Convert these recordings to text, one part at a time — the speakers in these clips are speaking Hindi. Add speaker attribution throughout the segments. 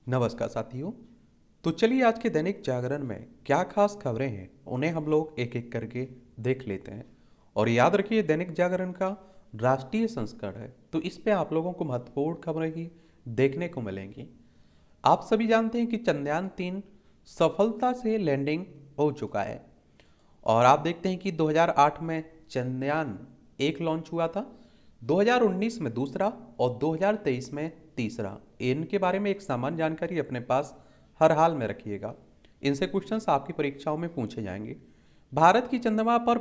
Speaker 1: नमस्कार साथियों। तो चलिए आज के दैनिक जागरण में क्या खास खबरें हैं उन्हें हम लोग एक एक करके देख लेते हैं। और याद रखिए दैनिक जागरण का राष्ट्रीय संस्करण है, तो इस पे आप लोगों को महत्वपूर्ण खबरें ही देखने को मिलेंगी। आप सभी जानते हैं कि चंद्रयान 3 सफलता से लैंडिंग हो चुका है। और आप देखते हैं कि 2008 में चंद्रयान 1 लॉन्च हुआ था, 2019 में दूसरा और 2023 में तीसरा। इनके बारे में एक सामान्य जानकारी अपने पास हर हाल में रखिएगा। इनसे क्वेश्चंस आपकी परीक्षाओं में पूछे जाएंगे। भारत की चंद्रमा पर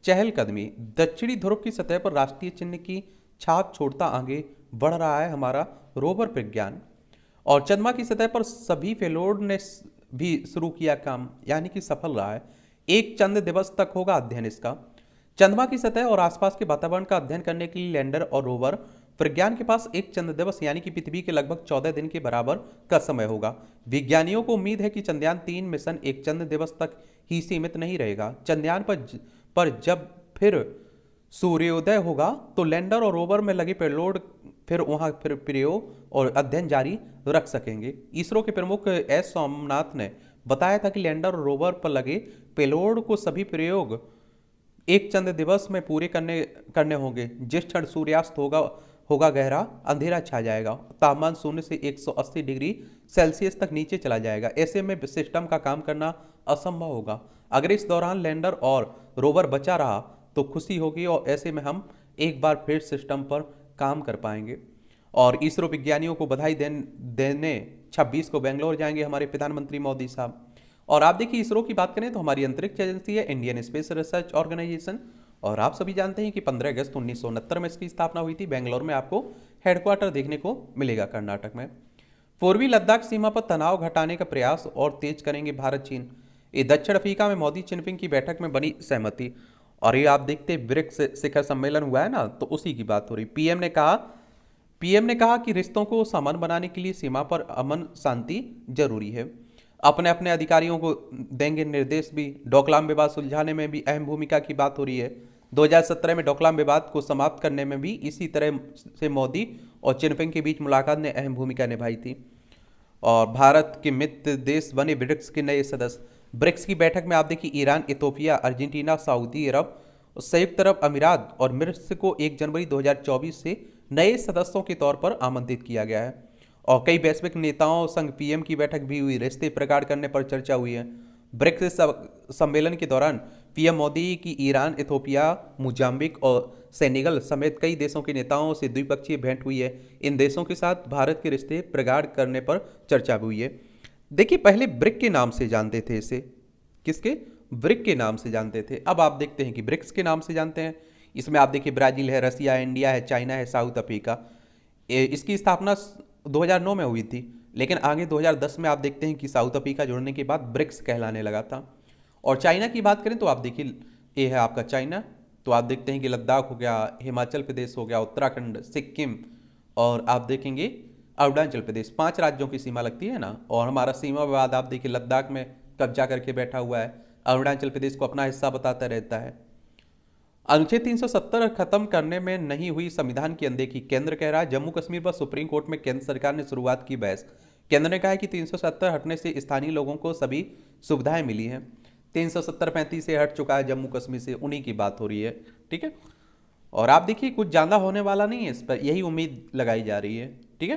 Speaker 1: चहलकदमी, दक्षिणी ध्रुव की सतह पर राष्ट्रीय चिन्ह की छाप छोड़ता आगे बढ़ रहा है हमारा रोवर प्रज्ञान। और चंद्रमा की सतह पर सभी पेलोड ने भी शुरू किया काम, यानी कि सफल रहा है। एक चंद्र दिवस तक होगा अध्ययन इसका। चंद्रमा की सतह और आसपास के वातावरण का अध्ययन करने के लिए लैंडर और रोवर प्रज्ञान के पास एक चंद्र दिवस यानी कि पृथ्वी के लगभग 14 दिन के बराबर का समय होगा। विज्ञानियों को उम्मीद है कि चंद्रयान 3 मिशन एक चंद्र दिवस तक ही सीमित नहीं रहेगा। चंद्रयान पर जब फिर सूर्योदय होगा तो लैंडर और रोवर में लगे पेलोड फिर वहां फिर प्रयोग और अध्ययन जारी रख सकेंगे। इसरो के प्रमुख एस सोमनाथ ने बताया था कि लैंडर और रोवर पर लगे पेलोड को सभी प्रयोग एक चंद्र दिवस में पूरे करने करने होंगे। जिस क्षण सूर्यास्त होगा होगा गहरा अंधेरा छा जाएगा, तापमान 0 से 180 डिग्री सेल्सियस तक नीचे चला जाएगा। ऐसे में सिस्टम का काम करना असंभव होगा। अगर इस दौरान लैंडर और रोवर बचा रहा तो खुशी होगी और ऐसे में हम एक बार फिर सिस्टम पर काम कर पाएंगे। और इसरो विज्ञानियों को बधाई देने 26 को बेंगलोर जाएंगे हमारे प्रधानमंत्री मोदी साहब। और आप देखिए इसरो की बात करें तो हमारी अंतरिक्ष एजेंसी है इंडियन स्पेस रिसर्च ऑर्गेनाइजेशन। और आप सभी जानते हैं कि 15 अगस्त 1969 में इसकी स्थापना हुई थी। बेंगलोर में आपको हेडक्वार्टर देखने को मिलेगा कर्नाटक में। पूर्वी लद्दाख सीमा पर तनाव घटाने का प्रयास और तेज करेंगे भारत चीन। ये दक्षिण अफ्रीका में मोदी चिनपिंग की बैठक में बनी सहमति। और ये आप देखते ब्रिक्स शिखर सम्मेलन हुआ है ना, तो उसी की बात हो रही। पीएम ने कहा कि रिश्तों को सामान्य बनाने के लिए सीमा पर अमन शांति जरूरी है। अपने अपने अधिकारियों को देंगे निर्देश भी। डोकलाम विवाद सुलझाने में भी अहम भूमिका की बात हो रही है। 2017 में डोकलाम विवाद को समाप्त करने में भी इसी तरह से मोदी और चिनपिंग के बीच मुलाकात ने अहम भूमिका निभाई थी। और भारत के मित्र देश बने ब्रिक्स के नए सदस्य। ब्रिक्स की बैठक में आप देखिए ईरान, इथोपिया, अर्जेंटीना, सऊदी अरब, संयुक्त अरब अमीरात और मिस्र को 1 जनवरी 2024 से नए सदस्यों के तौर पर आमंत्रित किया गया है। और कई वैश्विक नेताओं संग पीएम की बैठक भी हुई। रिश्ते प्रगाढ़ करने पर चर्चा हुई है। ब्रिक्स सम्मेलन के दौरान पीएम मोदी की ईरान, इथोपिया, मोजाम्बिक और सेनेगल समेत कई देशों के नेताओं से द्विपक्षीय भेंट हुई है। इन देशों के साथ भारत के रिश्ते प्रगाढ़ करने पर चर्चा भी हुई है। देखिए पहले ब्रिक के नाम से जानते थे इसे। किसके? ब्रिक के नाम से जानते थे। अब आप देखते हैं कि ब्रिक्स के नाम से जानते हैं। इसमें आप देखिए ब्राजील है, रसिया है, इंडिया है, चाइना है, साउथ अफ्रीका। इसकी स्थापना 2009 में हुई थी, लेकिन आगे 2010 में आप देखते हैं कि साउथ अफ्रीका जुड़ने के बाद ब्रिक्स कहलाने लगा था। और चाइना की बात करें तो आप देखिए ये है आपका चाइना। तो आप देखते हैं कि लद्दाख हो गया, हिमाचल प्रदेश हो गया, उत्तराखंड, सिक्किम और आप देखेंगे अरुणाचल प्रदेश, 5 राज्यों की सीमा लगती है ना। और हमारा सीमा विवाद आप देखिए लद्दाख में कब्जा करके बैठा हुआ है, अरुणाचल प्रदेश को अपना हिस्सा बताता रहता है। अनुच्छेद 370 खत्म करने में नहीं हुई संविधान की अनदेखी। केंद्र कह रहा है जम्मू कश्मीर पर सुप्रीम कोर्ट में केंद्र सरकार ने शुरुआत की बहस। केंद्र ने कहा है कि 370 हटने से स्थानीय लोगों को सभी सुविधाएं मिली हैं। 370-35 से हट चुका है जम्मू कश्मीर से, उन्हीं की बात हो रही है। ठीक है। और आप देखिए कुछ ज्यादा होने वाला नहीं है इस पर, यही उम्मीद लगाई जा रही है। ठीक है।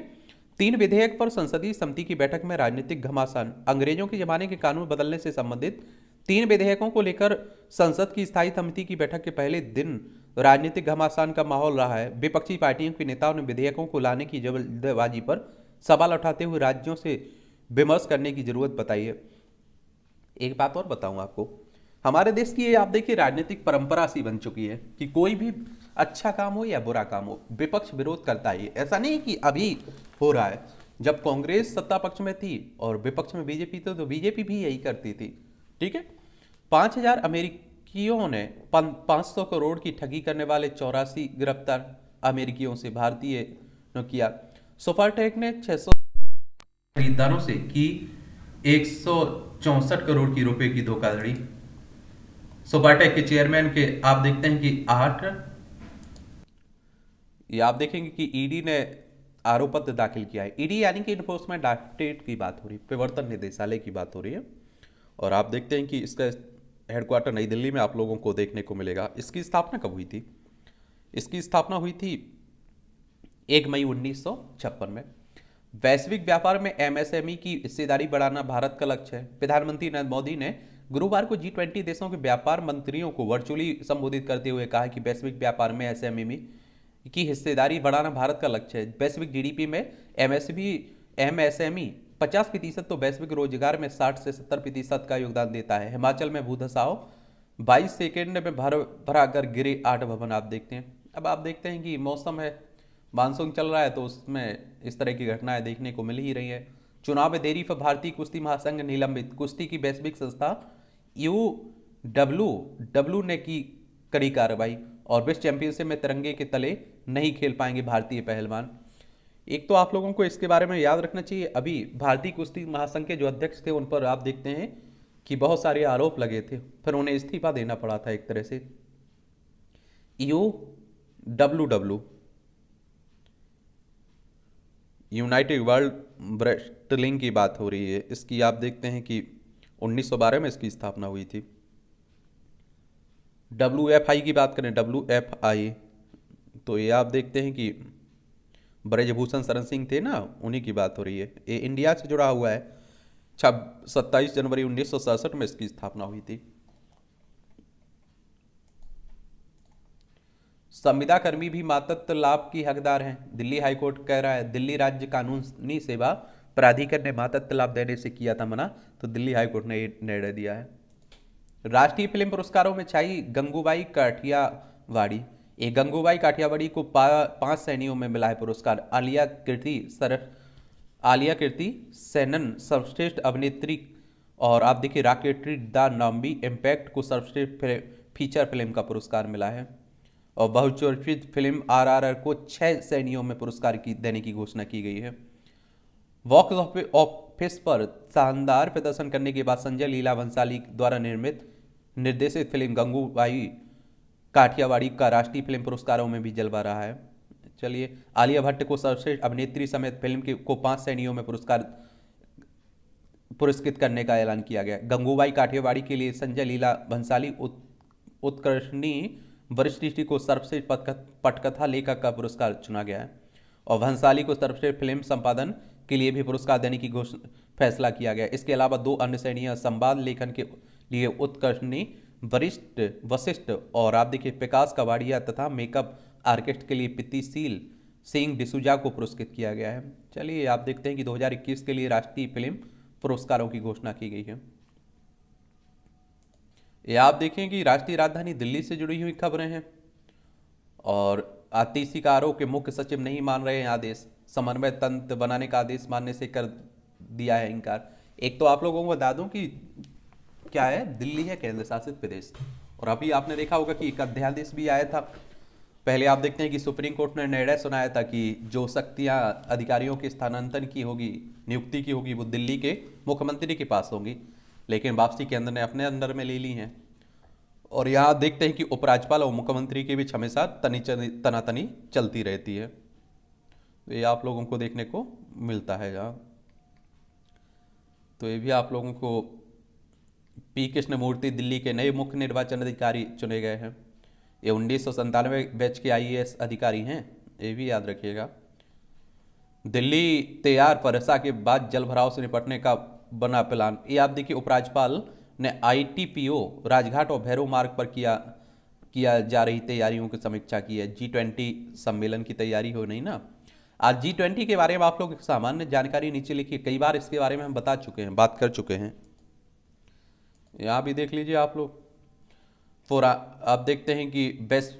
Speaker 1: 3 विधेयक पर संसदीय समिति की बैठक में राजनीतिक घमासान। अंग्रेजों के जमाने के कानून बदलने से संबंधित 3 विधेयकों को लेकर संसद की स्थायी समिति की बैठक के पहले दिन राजनीतिक घमासान का माहौल रहा है। विपक्षी पार्टियों के नेताओं ने विधेयकों को लाने की जल्दबाजी पर सवाल उठाते हुए राज्यों से विमर्श करने की जरूरत बताई है। एक बात और बताऊं आपको, हमारे देश की ये आप देखिए राजनीतिक परंपरा सी बन चुकी है कि कोई भी अच्छा काम हो या बुरा काम हो विपक्ष विरोध करता ही है। ऐसा नहीं कि अभी हो रहा है। जब कांग्रेस सत्ता पक्ष में थी और विपक्ष में बीजेपी थी तो बीजेपी भी यही करती थी। ठीक है। 5,000 अमेरिकियों ने 500 करोड़ की ठगी करने वाले 84 गिरफ्तार अमेरिकियों से भारतीय ने किया। सुपरटेक ने 600 खरीदारों से की 164 करोड़ की रुपए की धोखाधड़ी। सुपरटेक के चेयरमैन के आप देखते हैं कि 8, ये आप देखेंगे कि ईडी ने आरोप पत्र दाखिल किया है। ईडी यानी कि इन्फोर्समेंट डायरेक्टरेट की बात हो रही है, प्रवर्तन निदेशालय की बात हो रही है। और आप देखते हैं कि इसका हेडक्वार्टर नई दिल्ली में आप लोगों को देखने को मिलेगा। इसकी स्थापना कब हुई थी? इसकी स्थापना हुई थी 1 मई 1956 में। वैश्विक व्यापार में एमएसएमई की हिस्सेदारी बढ़ाना भारत का लक्ष्य है। प्रधानमंत्री नरेंद्र मोदी ने गुरुवार को G20 देशों के व्यापार मंत्रियों को वर्चुअली संबोधित करते हुए कहा कि वैश्विक व्यापार में एसएमई की हिस्सेदारी बढ़ाना भारत का लक्ष्य है। वैश्विक जीडीपी में एमएसएमई 50% तो वैश्विक रोजगार में 60 से 70% का योगदान देता है। हिमाचल में भूधसाव 22 सेकेंड में भरा कर गिरे 8 भवन। आप देखते हैं, अब आप देखते हैं कि मौसम है, मानसून चल रहा है, तो उसमें इस तरह की घटनाएं देखने को मिल ही रही है। चुनाव में देरी पर भारतीय कुश्ती महासंघ निलंबित। कुश्ती की वैश्विक संस्था यूडब्ल्यू ने की कड़ी कार्रवाई। और विश्व चैंपियनशिप में तिरंगे के तले नहीं खेल पाएंगे भारतीय पहलवान। एक तो आप लोगों को इसके बारे में याद रखना चाहिए, अभी भारतीय कुश्ती महासंघ के जो अध्यक्ष थे उन पर आप देखते हैं कि बहुत सारे आरोप लगे थे, फिर उन्हें इस्तीफा देना पड़ा था एक तरह से। यूडब्ल्यू यूनाइटेड वर्ल्ड रेसलिंग की बात हो रही है। इसकी आप देखते हैं कि 1912 में इसकी स्थापना हुई थी। WFI की बात करें, WFI, तो ये आप देखते हैं कि ब्रजभूषण शरण सिंह थे ना, उन्हीं की बात हो रही है। ये इंडिया से जुड़ा हुआ है। 27 जनवरी 1967 में इसकी स्थापना हुई थी। संविदा कर्मी भी मातृत्व लाभ की हकदार हैं, दिल्ली हाईकोर्ट कह रहा है। दिल्ली राज्य कानूनी सेवा प्राधिकरण ने मातृत्व लाभ देने से किया था मना, तो दिल्ली हाईकोर्ट ने ये निर्णय दिया है। राष्ट्रीय फिल्म पुरस्कारों में छाई गंगूबाई काठियावाड़ी। एक गंगूबाई काठियावाड़ी को 5 श्रेणियों में मिला है पुरस्कार। आलिया कीर्ति सेनन सर्वश्रेष्ठ अभिनेत्री, और आप देखिए राकेटरी द नॉम्बी इम्पैक्ट को सर्वश्रेष्ठ फीचर फिल्म का पुरस्कार मिला है। और बहुचर्चित फिल्म RRR को 6 श्रेणियों में पुरस्कार देने की घोषणा की गई है। बॉक्स ऑफिस पर शानदार प्रदर्शन करने के बाद संजय लीला भंसाली द्वारा निर्देशित फिल्म गंगूबाई काठियावाड़ी का राष्ट्रीय फिल्म पुरस्कारों में भी जलवा रहा है। चलिए, आलिया भट्ट को सर्वश्रेष्ठ अभिनेत्री समेत फिल्म को 5 श्रेणियों में पुरस्कृत करने का ऐलान किया गया। गंगूबाई काठियावाड़ी के लिए संजय लीला भंसाली उत्कर्षणीय वरिष्ठ को सर्वश्रेष्ठ पटकथा लेखक का पुरस्कार चुना गया है। और भंसाली को सर्वश्रेष्ठ फिल्म संपादन के लिए भी पुरस्कार देने की फैसला किया गया। इसके अलावा 2 अन्य श्रेणियां संवाद लेखन के लिए उत्कर्षणीय वशिष्ठ और आप देखिए प्रकाश कवाड़िया तथा मेकअप आर्टिस्ट के लिए प्रीतिशील सिंह डिसूजा को पुरस्कृत किया गया है। चलिए, आप देखते हैं कि 2021 के लिए राष्ट्रीय फिल्म पुरस्कारों की घोषणा की गई है। ये आप देखें कि राष्ट्रीय राजधानी दिल्ली से जुड़ी हुई खबरें हैं। और आतिशीकारों के मुख्य सचिव नहीं मान रहे हैं आदेश। समन्वय तंत्र बनाने का आदेश मानने से कर दिया है इनकार। एक तो आप लोगों को बता दूं कि क्या है, दिल्ली है केंद्र शासित प्रदेश, और अभी आपने देखा होगा कि एक अध्यादेश भी आया था। पहले आप देखते हैं कि सुप्रीम कोर्ट ने निर्णय सुनाया था कि जो शक्तियां अधिकारियों के स्थानांतरण की होगी, नियुक्ति की होगी, वो दिल्ली के मुख्यमंत्री के पास होंगी, लेकिन वापसी केंद्र ने अपने अंडर में ले ली हैं। और यहाँ देखते हैं कि उपराज्यपाल और मुख्यमंत्री के बीच हमेशा तनातनी चलती रहती है। तो ये आप लोगों को देखने को मिलता है यहाँ। तो ये भी आप लोगों को P कृष्णमूर्ति दिल्ली के नए मुख्य निर्वाचन अधिकारी चुने गए हैं। ये 1997 बैच के IAS अधिकारी हैं, ये भी याद रखिएगा। दिल्ली तैयार, वर्षा के बाद जल भराव से निपटने का बना प्लान। ये आप देखिए, उपराज्यपाल ने ITPO राजघाट और भैरव मार्ग पर किया जा रही तैयारियों की समीक्षा की है। G20 सम्मेलन की तैयारी हो नहीं ना। आज G20 के बारे में आप लोग सामान्य जानकारी नीचे लिखिए, कई बार इसके बारे में हम बात कर चुके हैं। यहाँ भी देख लीजिए आप लोग। आप देखते हैं कि बेस्ट,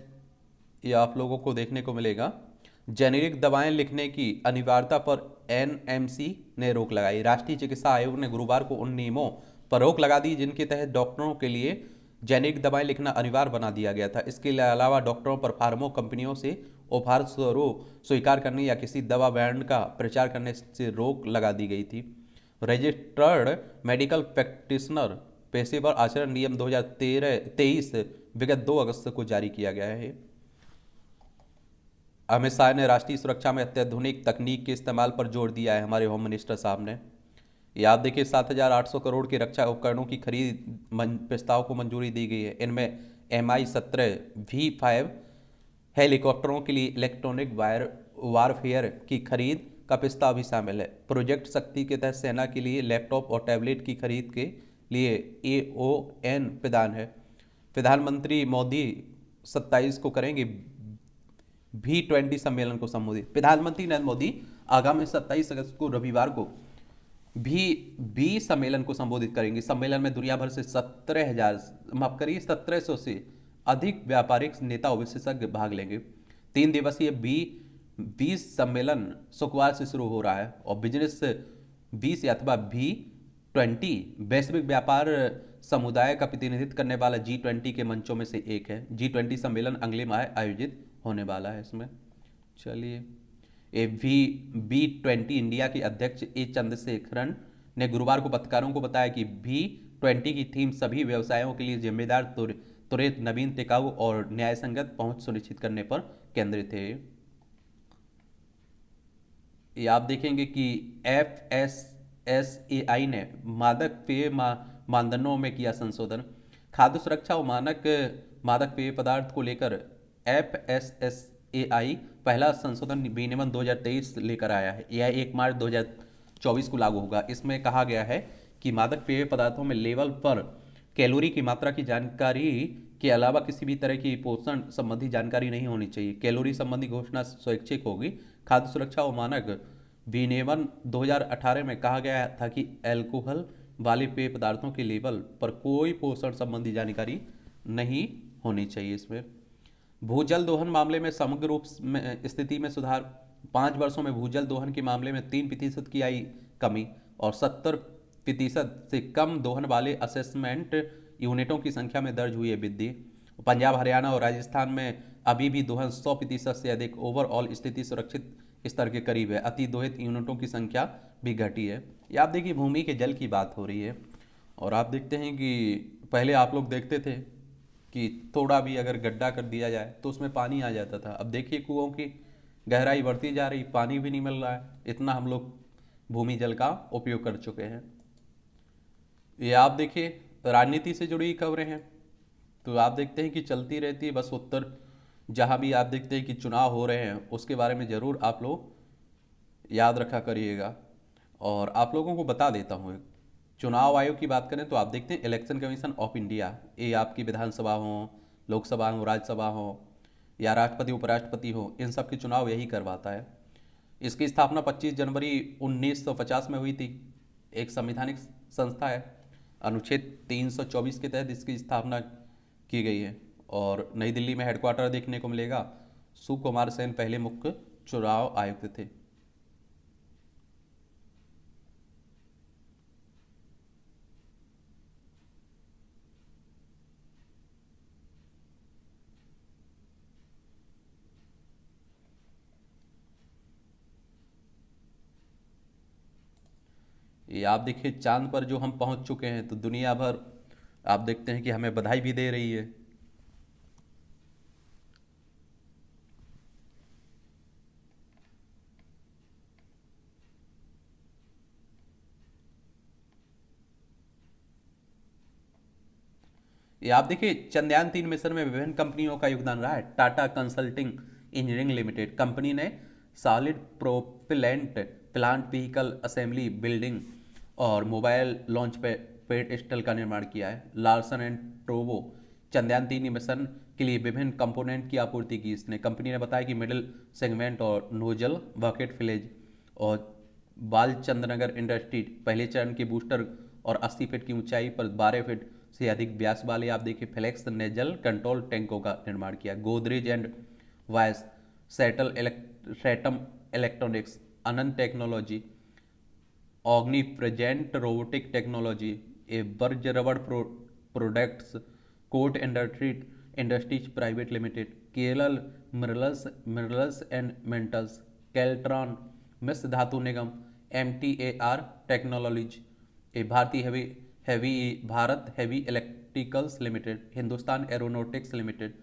Speaker 1: ये आप लोगों को देखने को मिलेगा, जेनेरिक दवाएं लिखने की अनिवार्यता पर NMC ने रोक लगाई। राष्ट्रीय चिकित्सा आयोग ने गुरुवार को उन नियमों पर रोक लगा दी जिनके तहत डॉक्टरों के लिए जेनेरिक दवाएं लिखना अनिवार्य बना दिया गया था। इसके अलावा डॉक्टरों पर फार्मो कंपनियों से उपहार स्वरूप स्वीकार करने या किसी दवा ब्रांड का प्रचार करने से रोक लगा दी गई थी। रजिस्टर्ड मेडिकल प्रैक्टिशनर पेशेवर आचरण नियम 2023 विगत 2 अगस्त को जारी किया गया है। अमित शाह ने राष्ट्रीय सुरक्षा में अत्याधुनिक तकनीक के इस्तेमाल पर जोर दिया है, हमारे होम मिनिस्टर साहब ने। याद देखिए, 7,800 करोड़ के रक्षा उपकरणों की खरीद प्रस्ताव को मंजूरी दी गई है। इनमें Mi-17 V5 हेलीकॉप्टरों के लिए इलेक्ट्रॉनिक वारफेयर की खरीद का प्रस्ताव भी शामिल है। प्रोजेक्ट शक्ति के तहत सेना के लिए लैपटॉप और टैबलेट की खरीद के लिए AON प्रदान है। प्रधानमंत्री मोदी 27 को करेंगे V20 सम्मेलन को संबोधित। प्रधानमंत्री नरेंद्र मोदी आगामी 27 अगस्त को रविवार को भी सम्मेलन को संबोधित करेंगे। सम्मेलन में दुनिया भर से 1700 से अधिक व्यापारिक नेता और विशेषज्ञ भाग लेंगे। 3 दिवसीय B20 सम्मेलन शुक्रवार से शुरू हो रहा है और बिजनेस 20 अथवा V20 वैश्विक व्यापार समुदाय का प्रतिनिधित्व करने वाला G20 के मंचों में से एक है। G20 सम्मेलन अगले माह आयोजित होने वाला है। इसमें चलिए, B20 इंडिया के अध्यक्ष ए चंद्रशेखरन ने गुरुवार को पत्रकारों को बताया कि B20 की थीम सभी व्यवसायों के लिए जिम्मेदार, त्वरित, नवीन, टिकाऊ और न्यायसंगत पहुंच सुनिश्चित करने पर केंद्रित है। ये आप देखेंगे कि FSSAI ने मादक पेय मानदंडों में किया संशोधन। खाद्य सुरक्षा और मादक पेय पदार्थ को लेकर FSSAI पहला संशोधन विनियमन 2023 लेकर आया है। यह 1 मार्च 2024 को लागू होगा। इसमें कहा गया है कि मादक पेय पदार्थों में लेवल पर कैलोरी की मात्रा की जानकारी के अलावा किसी भी तरह की पोषण संबंधी जानकारी नहीं होनी चाहिए। कैलोरी संबंधी घोषणा स्वैच्छिक होगी। खाद्य सुरक्षा और मानक विनियमन 2018 में कहा गया था कि अल्कोहल वाले पेय पदार्थों के लेवल पर कोई पोषण संबंधी जानकारी नहीं होनी चाहिए। इसमें भूजल दोहन मामले में समग्र रूप में स्थिति में सुधार। 5 वर्षों में भूजल दोहन के मामले में 3% की आई कमी और 70% से कम दोहन वाले असेसमेंट यूनिटों की संख्या में दर्ज हुई है वृद्धि। पंजाब, हरियाणा और राजस्थान में अभी भी दोहन 100% से अधिक। ओवरऑल स्थिति सुरक्षित स्तर के करीब है। अति दोहित यूनिटों की संख्या भी घटी है। ये आप देखिए, भूमि के जल की बात हो रही है और आप देखते हैं कि पहले आप लोग देखते थे कि थोड़ा भी अगर गड्ढा कर दिया जाए तो उसमें पानी आ जाता था। अब देखिए, कुओं की गहराई बढ़ती जा रही, पानी भी नहीं मिल रहा है। इतना हम लोग भूमि जल का उपयोग कर चुके हैं। ये आप देखिए, राजनीति से जुड़ी खबरें हैं तो आप देखते हैं कि चलती रहती है। बस उत्तर जहां भी आप देखते हैं कि चुनाव हो रहे हैं उसके बारे में ज़रूर आप लोग याद रखा करिएगा। और आप लोगों को बता देता हूँ, चुनाव आयोग की बात करें तो आप देखते हैं इलेक्शन कमीशन ऑफ इंडिया, ये आपकी विधानसभा हो, लोकसभा हो, राज्यसभा हो या राष्ट्रपति उपराष्ट्रपति हो, इन सब के चुनाव यही करवाता है। इसकी स्थापना 25 जनवरी 1950 में हुई थी। एक संवैधानिक संस्था है। अनुच्छेद 324 के तहत इसकी स्थापना की गई है और नई दिल्ली में हेडक्वार्टर देखने को मिलेगा। सुकुमार सेन पहले मुख्य चुनाव आयुक्त थे। ये आप देखिए, चांद पर जो हम पहुंच चुके हैं तो दुनिया भर आप देखते हैं कि हमें बधाई भी दे रही है। ये आप देखिए, चंद्रयान-3 मिशन में विभिन्न कंपनियों का योगदान रहा है। Tata consulting engineering limited company ने solid propellant plant, vehicle assembly, building और मोबाइल लॉन्च पैड स्टल का निर्माण किया है। Larsen and Toubro Chandrayaan three mission के लिए विभिन्न कंपोनेंट की आपूर्ति की इसने। कंपनी ने बताया कि मिडिल सेगमेंट और नोजल बकेट फिलेज और बालचंद्रनगर इंडस्ट्री पहले चरण के बूस्टर और 80 फीट की ऊंचाई पर 12 फीट से अधिक व्यास वाले आप देखिए फ्लेक्स नेजल कंट्रोल टैंकों का निर्माण किया। Godrej and Boyce Centum electronics, Ananth technology, ऑग्नि प्रेजेंट रोबोटिक टेक्नोलॉजी, ए वर्ज रबड़ प्रोडक्ट्स, कोट industries private limited, Kerala minerals and metals, Keltron Mishra Dhatu Nigam, MTAR technologies, ए Bharat heavy electricals limited, Hindustan aeronautics limited,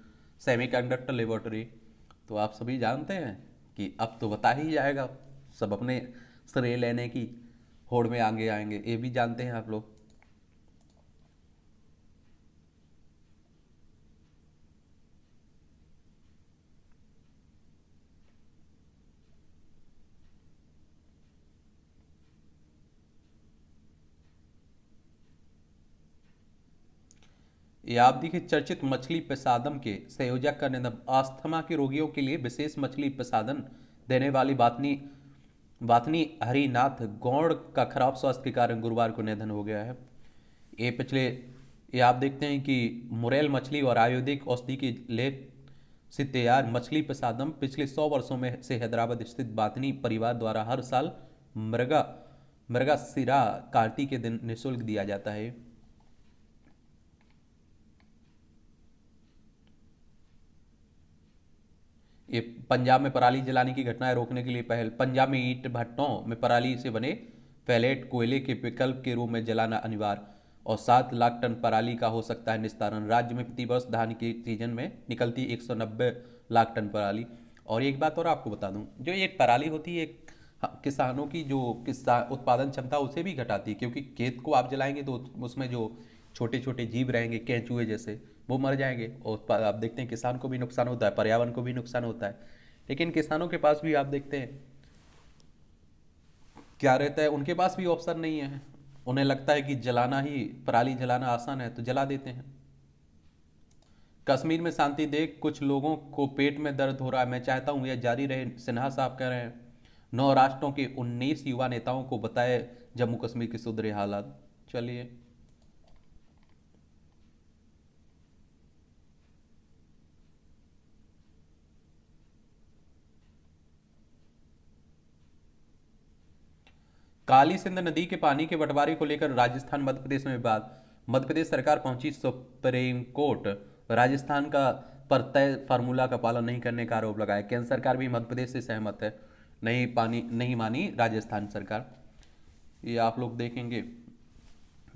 Speaker 1: semiconductor laboratory, तो आप सभी जानते हैं कि अब तो बता ही जाएगा, सब अपने श्रेय लेने की होड़ में आगे आएंगे, ये भी जानते हैं आप लोग। ये आप देखिए, चर्चित मछली प्रसादम के संयोजक का निधन, अस्थमा के रोगियों के लिए विशेष मछली प्रसादन देने वाली बातनी वातनी हरिनाथ गौड़ का खराब स्वास्थ्य के कारण गुरुवार को निधन हो गया है। ये आप देखते हैं कि मुरेल मछली और आयुर्वेदिक औषधि के लेप से तैयार मछली प्रसादम पिछले 100 वर्षों में से हैदराबाद स्थित बातनी परिवार द्वारा हर साल मृगा मृगा सिरा कार्तिक के दिन निःशुल्क दिया जाता है। ये पंजाब में पराली जलाने की घटनाएं रोकने के लिए पहल, पंजाब में ईंट भट्टों में पराली से बने पैलेट कोयले के विकल्प के रूप में जलाना अनिवार्य, और 7 लाख टन पराली का हो सकता है निस्तारण। राज्य में प्रतिवर्ष धान के सीजन में निकलती 190 लाख टन पराली। और एक बात और आपको बता दूं, जो ये पराली होती है किसानों की जो किसान उत्पादन क्षमता उसे भी घटाती है, क्योंकि खेत को आप जलाएंगे तो उसमें जो छोटे छोटे जीव रहेंगे केंचुए जैसे, वो मर जाएंगे, और आप देखते हैं किसान को भी नुकसान होता है, पर्यावरण को भी नुकसान होता है। लेकिन किसानों के पास भी आप देखते हैं क्या रहता है, उनके पास भी ऑप्शन नहीं है। उन्हें लगता है कि जलाना ही, पराली जलाना आसान है तो जला देते हैं। कश्मीर में शांति देख कुछ लोगों को पेट में दर्द हो रहा है, मैं चाहता हूं यह जारी रहे, सिन्हा साहब कह रहे हैं। 9 राष्ट्रों के 19 युवा नेताओं को बताए जम्मू कश्मीर के सुधरे हालात। चलिए, काली सिंध नदी के पानी के बंटवारे को लेकर राजस्थान मध्य प्रदेश में विवाद, मध्य प्रदेश सरकार पहुंची सुप्रीम कोर्ट, राजस्थान का पर तय फार्मूला का पालन नहीं करने का आरोप लगाया। केंद्र सरकार भी मध्य प्रदेश से सहमत है, नहीं मानी राजस्थान सरकार। ये आप लोग देखेंगे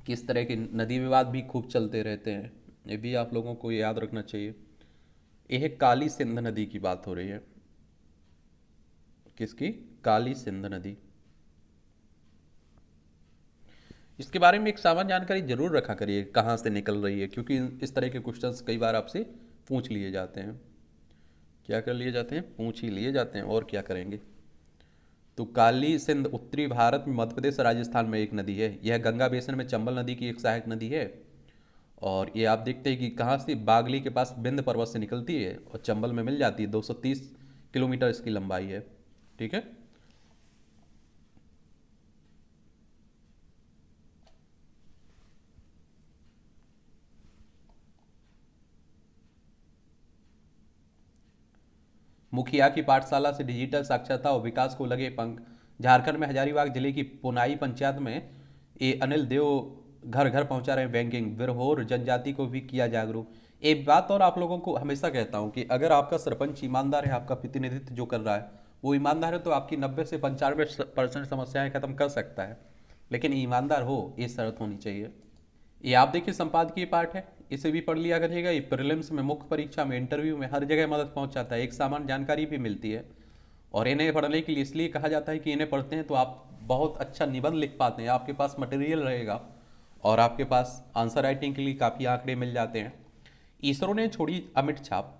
Speaker 1: किस तरह के नदी विवाद भी खूब चलते रहते हैं, ये भी आप लोगों को याद रखना चाहिए। यह काली सिंध नदी की बात हो रही है, किसकी? काली सिंध नदी। इसके बारे में एक सामान्य जानकारी जरूर रखा करिए, कहाँ से निकल रही है, क्योंकि इस तरह के क्वेश्चंस कई बार आपसे पूछ लिए जाते हैं। क्या कर लिए जाते हैं? पूछ ही लिए जाते हैं, और क्या करेंगे। तो काली सिंध उत्तरी भारत में मध्य प्रदेश राजस्थान में एक नदी है। यह गंगा बेसिन में चंबल नदी की एक सहायक नदी है, और ये आप देखते हैं कि कहाँ से, बागली के पास बिंद पर्वत से निकलती है और चंबल में मिल जाती है। 230 किलोमीटर इसकी लंबाई है। ठीक है। मुखिया की पाठशाला से डिजिटल साक्षरता और विकास को लगे पंख, झारखंड में हजारीबाग जिले की पुनाई पंचायत में ए अनिल देव घर घर पहुंचा रहे बैंकिंग, बिरहोर जनजाति को भी किया जागरूक। एक बात और आप लोगों को हमेशा कहता हूं कि अगर आपका सरपंच ईमानदार है, आपका प्रतिनिधित्व जो कर रहा है वो ईमानदार है, तो आपकी 90 से 95% समस्याएं खत्म कर सकता है। लेकिन ईमानदार हो, ये शर्त होनी चाहिए। ये आप देखिए संपादकीय पाठ है, इसे भी पढ़ लिया करिएगा। ये प्रीलिम्स में, मुख्य परीक्षा में, इंटरव्यू में हर जगह मदद पहुंचाता है, एक सामान्य जानकारी भी मिलती है। और इन्हें पढ़ने के लिए इसलिए कहा जाता है कि इन्हें पढ़ते हैं तो आप बहुत अच्छा निबंध लिख पाते हैं, आपके पास मटेरियल रहेगा और आपके पास आंसर राइटिंग के लिए काफ़ी आंकड़े मिल जाते हैं। इसरो ने छोड़ी अमिट छाप।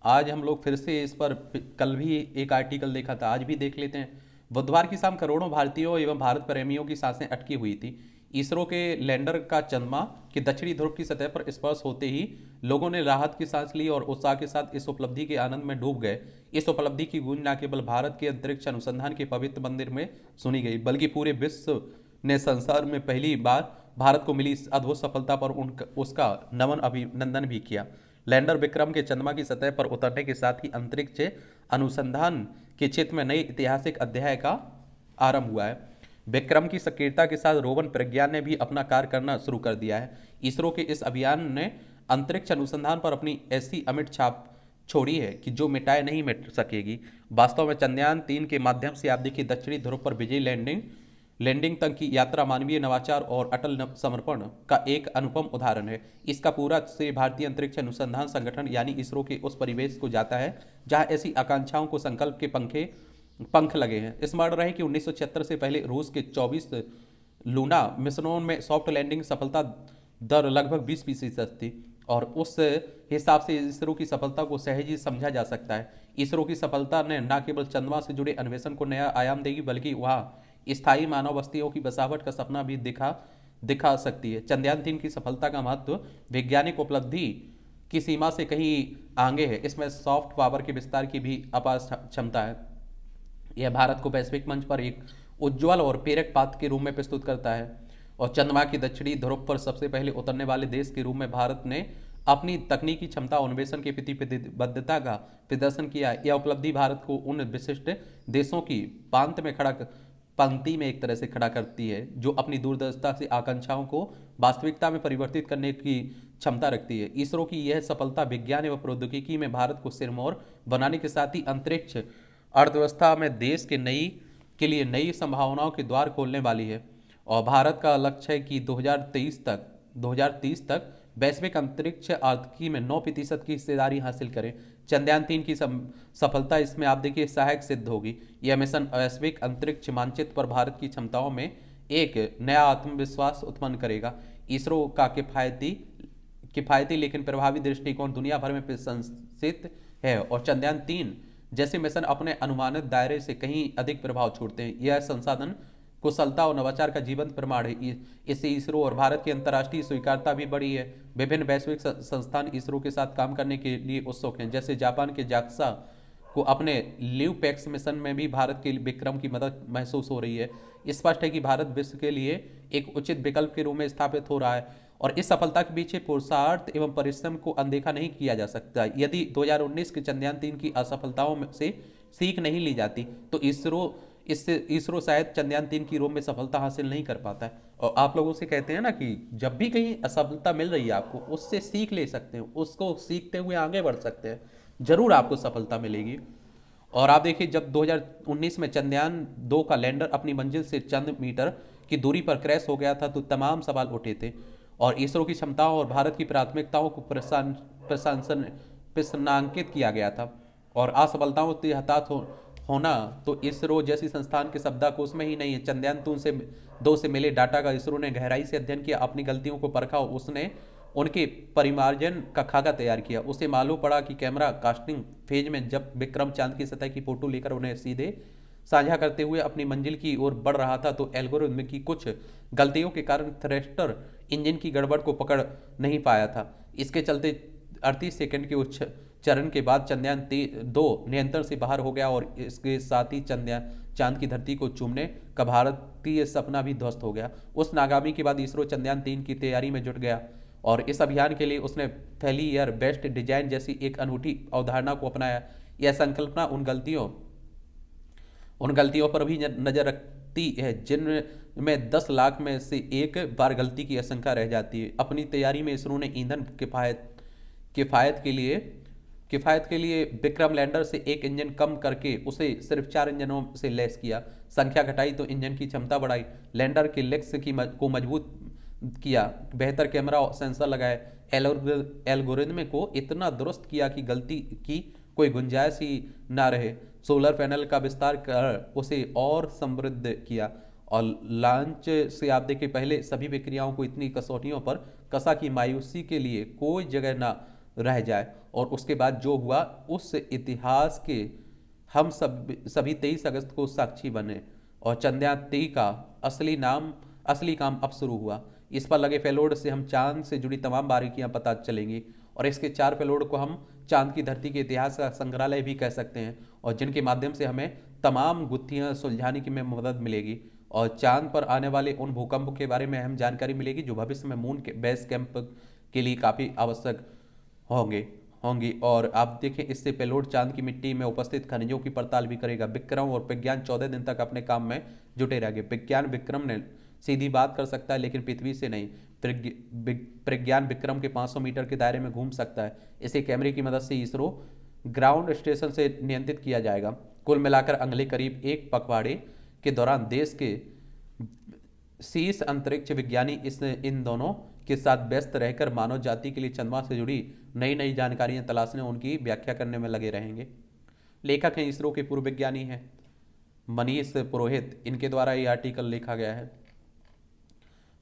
Speaker 1: आज हम लोग फिर से इस पर, कल भी एक आर्टिकल देखा था, आज भी देख लेते हैं। बुधवार की शाम करोड़ों भारतीयों एवं भारत प्रेमियों की सांसें अटकी हुई थी। इसरो के लैंडर का चंद्रमा के दक्षिणी ध्रुव की सतह पर स्पर्श होते ही लोगों ने राहत की सांस ली और उत्साह के साथ इस उपलब्धि के आनंद में डूब गए। इस उपलब्धि की गूंज न केवल भारत के अंतरिक्ष अनुसंधान के पवित्र मंदिर में सुनी गई, बल्कि पूरे विश्व ने संसार में पहली बार भारत को मिली इस अद्भुत सफलता पर उसका नमन अभिनंदन भी किया। लैंडर विक्रम के चंद्रमा की सतह पर उतरने के साथ ही अंतरिक्ष अनुसंधान के क्षेत्र में नई ऐतिहासिक अध्याय का आरंभ हुआ है। विक्रम की सक्रियता के साथ रोवन प्रज्ञान ने भी अपना कार्य करना शुरू कर दिया है। इसरो के इस अभियान ने अंतरिक्ष अनुसंधान पर अपनी ऐसी अमिट छाप छोड़ी है कि जो मिटाए नहीं मिट सकेगी। वास्तव में चंद्रयान 3 के माध्यम से आप देखिए दक्षिणी ध्रुव पर विजयी लैंडिंग लैंडिंग तक की यात्रा मानवीय नवाचार और अटल समर्पण का एक अनुपम उदाहरण है। इसका पूरा श्रेय भारतीय अंतरिक्ष अनुसंधान संगठन यानी इसरो के उस परिवेश को जाता है जहां ऐसी आकांक्षाओं को संकल्प के पंख लगे हैं। स्मरण रहे कि 1976 से पहले रूस के 24 लूना मिशनों में सॉफ्ट लैंडिंग सफलता दर लगभग 20% थी, और उस हिसाब से इसरो की सफलता को सहज ही समझा जा सकता है। इसरो की सफलता ने न केवल चंद्रमा से जुड़े अन्वेषण को नया आयाम देगी, बल्कि वहाँ स्थायी मानव बस्तियों की बसावट का सपना भी दिखा सकती है। चंद्रयान 3 की सफलता का महत्व वैज्ञानिक उपलब्धि की सीमा से कहीं आगे है। इसमें सॉफ्ट पावर के विस्तार की भी अपार क्षमता है। यह भारत को वैश्विक मंच पर एक उज्ज्वल और प्रेरक पात्र के रूप में प्रस्तुत करता है, और चंद्रमा की दक्षिणी ध्रुव पर सबसे पहले उतरने वाले देश के रूप में भारत ने अपनी तकनीकी क्षमता और अन्वेषण के प्रति प्रतिबद्धता का प्रदर्शन किया है। यह उपलब्धि भारत को उन विशिष्ट देशों की पंक्ति में एक तरह से खड़ा करती है जो अपनी दूरदर्शिता से आकांक्षाओं को वास्तविकता में परिवर्तित करने की क्षमता रखती है। इसरो की यह सफलता विज्ञान एवं प्रौद्योगिकी में भारत को सिरमौर बनाने के साथ ही अंतरिक्ष अर्थव्यवस्था में देश के लिए नई संभावनाओं के द्वार खोलने वाली है। और भारत का लक्ष्य है कि 2030 तक वैश्विक अंतरिक्ष आर्थिकी में 9% की हिस्सेदारी हासिल करें। चंद्रयान 3 की सफलता इसमें आप देखिए सहायक सिद्ध होगी। यह मिशन वैश्विक अंतरिक्ष मानचित्र पर भारत की क्षमताओं में एक नया आत्मविश्वास उत्पन्न करेगा। इसरो का किफायती लेकिन प्रभावी दृष्टिकोण दुनिया भर में प्रशंसित है, और चंद्रयान 3 जैसे मिशन अपने अनुमानित दायरे से कहीं अधिक प्रभाव छोड़ते हैं। यह संसाधन कुशलता और नवाचार का जीवंत प्रमाण है। इससे इसरो और भारत की अंतर्राष्ट्रीय स्वीकार्यता भी बढ़ी है। विभिन्न वैश्विक संस्थान इसरो के साथ काम करने के लिए उत्सुक हैं। जैसे जापान के जाक्सा को अपने ल्यूपेक्स मिशन में भी भारत के विक्रम की मदद महसूस हो रही है। स्पष्ट है कि भारत विश्व के लिए एक उचित विकल्प के रूप में स्थापित हो रहा है, और इस सफलता के पीछे पुरुषार्थ एवं परिश्रम को अनदेखा नहीं किया जा सकता। यदि 2019 के चंद्रयान 3 की असफलताओं से सीख नहीं ली जाती तो इसरो शायद चंद्रयान 3 की रोम में सफलता हासिल नहीं कर पाता है। और आप लोगों से कहते हैं ना कि जब भी कहीं असफलता मिल रही है आपको उससे सीख ले सकते हैं, उसको सीखते हुए आगे बढ़ सकते हैं, जरूर आपको सफलता मिलेगी। और आप देखिए जब 2019 में चंद्रयान 2 का लैंडर अपनी मंजिल से चंद मीटर की दूरी पर क्रैश हो गया था तो तमाम सवाल उठे थे, और इसरो की क्षमताओं और भारत की प्राथमिकताओं को प्रश्नांकित किया गया था। और असफलताओं से हताश होना तो इसरो जैसी संस्थान के शब्दाकोश में ही नहीं है। चंद्रयान 2 से मिले डाटा का इसरो ने गहराई से अध्ययन किया, अपनी गलतियों को परखा, उसने उनके परिमार्जन का खाका तैयार किया। उसे मालूम पड़ा कि कैमरा कास्टिंग फेज में जब विक्रम चांद की सतह की फोटो लेकर उन्हें सीधे साझा करते हुए अपनी मंजिल की ओर बढ़ रहा था तो एल्गोरिथम की कुछ गलतियों के कारण थ्रस्टर इंजन की गड़बड़ को पकड़ नहीं पाया था। इसके चलते 38 सेकंड के उच्च चरण के बाद चंद्रयान 2 नियंत्रण से बाहर हो गया, और इसके साथ ही चांद की धरती को चूमने का भारतीय सपना भी ध्वस्त हो गया। उस नाकामी के बाद इसरो चंद्रयान 3 की तैयारी में जुट गया, और इस अभियान के लिए उसने फेलियर बेस्ट डिजाइन जैसी एक अनूठी अवधारणा को अपनाया। यह संकल्पना उन गलतियों पर भी नजर रखती है जिनमें 10 लाख में से एक बार गलती की आशंका रह जाती है। अपनी तैयारी में इसरो ने ईंधन किफायत के लिए विक्रम लैंडर से एक इंजन कम करके उसे सिर्फ 4 इंजनों से लैस किया, संख्या घटाई तो इंजन की क्षमता बढ़ाई, लैंडर के लेग्स को मजबूत किया, बेहतर कैमरा और सेंसर लगाए, एल्गोरिथम को इतना दुरुस्त किया कि गलती की कोई गुंजाइश ही ना रहे, सोलर पैनल का विस्तार कर उसे और समृद्ध किया, और लॉन्च से आप देखिए पहले सभी प्रक्रियाओं को इतनी कसौटियों पर कसा कि मायूसी के लिए कोई जगह ना रह जाए। और उसके बाद जो हुआ उस इतिहास के हम सभी 23 अगस्त को साक्षी बने, और चंद्रयान 3 का असली काम अब शुरू हुआ। इस पर लगे पेलोड से हम चांद से जुड़ी तमाम बारीकियां पता चलेंगी, और इसके 4 पेलोड को हम चांद की धरती के इतिहास का संग्रहालय भी कह सकते हैं, और जिनके माध्यम से हमें तमाम गुत्थियां सुलझाने की में मदद मिलेगी, और चांद पर आने वाले उन भूकंप के बारे में अहम जानकारी मिलेगी जो भविष्य में मून के बेस कैंप के लिए काफ़ी आवश्यक होंगी। और आप देखें इससे पेलोड चांद की मिट्टी में उपस्थित खनिजों की पड़ताल भी करेगा। विक्रम और प्रज्ञान 14 दिन तक अपने काम में जुटे रहेंगे। विज्ञान विक्रम ने सीधी बात कर सकता है लेकिन पृथ्वी से नहीं। प्रज्ञान विक्रम के 500 मीटर के दायरे में घूम सकता है। इसे कैमरे की मदद से इसरो ग्राउंड स्टेशन से नियंत्रित किया जाएगा। कुल मिलाकर अगले करीब 1 पखवाड़े के दौरान देश के शीर्ष अंतरिक्ष विज्ञानी इस इन दोनों के साथ व्यस्त रहकर मानव जाति के लिए चंद्रमा से जुड़ी नई नई जानकारियां तलाशने उनकी व्याख्या करने में लगे रहेंगे। लेखक हैं इसरो के पूर्व विज्ञानी हैं मनीष पुरोहित, इनके द्वारा ये आर्टिकल लिखा गया है।